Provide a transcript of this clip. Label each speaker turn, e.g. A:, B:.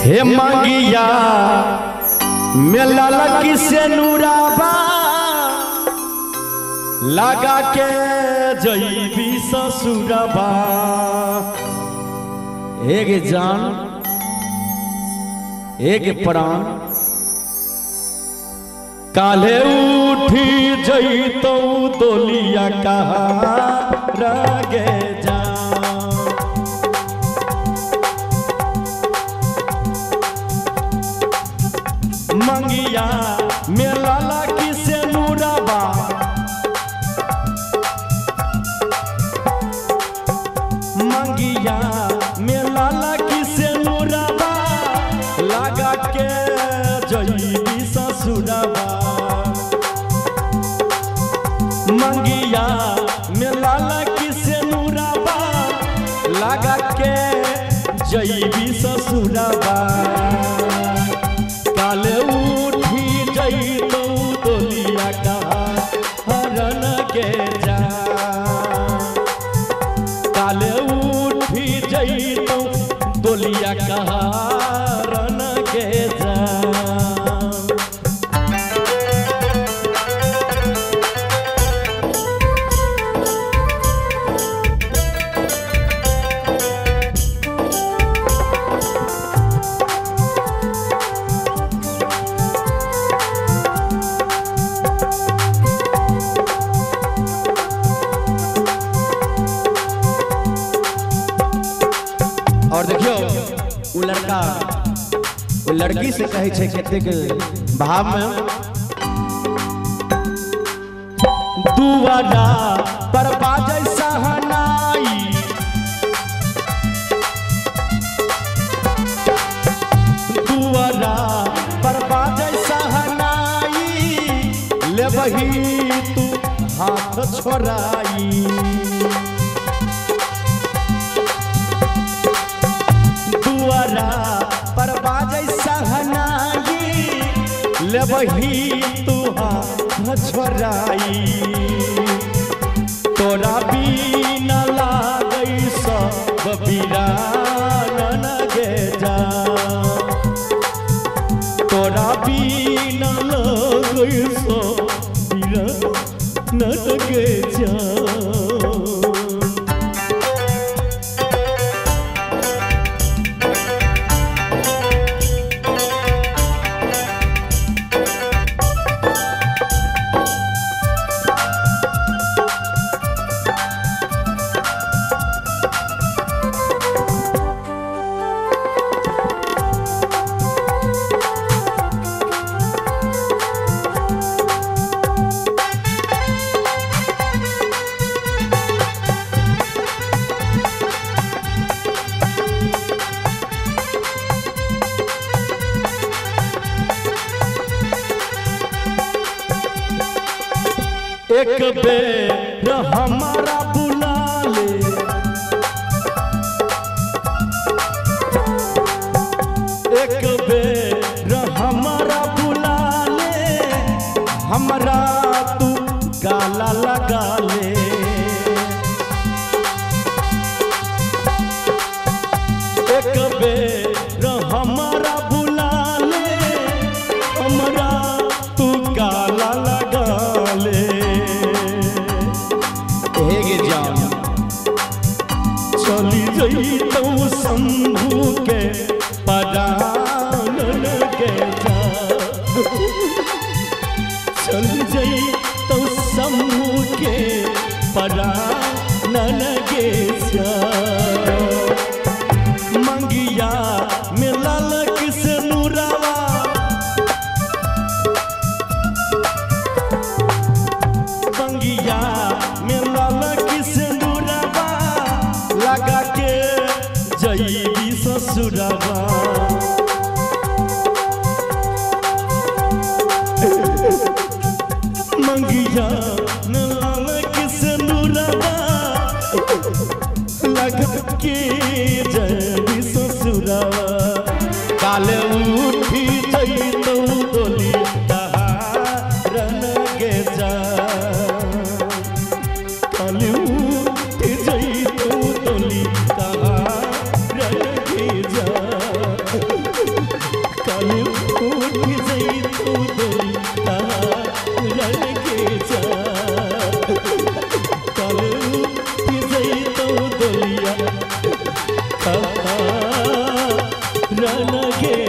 A: हे मंगिया मेला लगी से नूराबा लगा के जईबी ससुरबा। एक जान एक प्राण काले उठी जईतो दोलिया कहा रगे जा। मंगिया मेला लगी से नूराबा मंगिया मेला लगी से नूराबा लगा के जईबी ससुरबा। मंगिया मेला लगी से नूराबा लगा के जईबी ससुरबा। काले उठी जईतो दोलिया कहा हरन के जा। काले उठी जईतो दोलिया कहा हरन के जा। और देखियो वो लड़का वो लड़की से कहे छे कतेक भाव में दुआरा पर बाजै सहनाई दुआरा पर बाजै सहनाई लेबही तू हाथ छोड़ाई। दुआरा पर बाजै सहनाई लेबही तू हाथ छोड़ाई। तोरा बिना लागै सब वीरान गे जा। तोरा बिना लागै सब वीरान गे जा। एक बेर हमारा बुला ले एक बेर हमारा बुला ले हमरा तू गाला लगा ले। एक बेर हमारा बुला ले हमरा तू गाला लगा ले। चली जईतो शंभू के परान के जा। चली जईतो शंभू के परान के जा। मंगिया मेला लगी से नूराबा मंगिया मेला लगी से नूराबा लगा के जईबी ससुरबा। मंगिया मेला लगी से नूराबा
B: पूरा न गे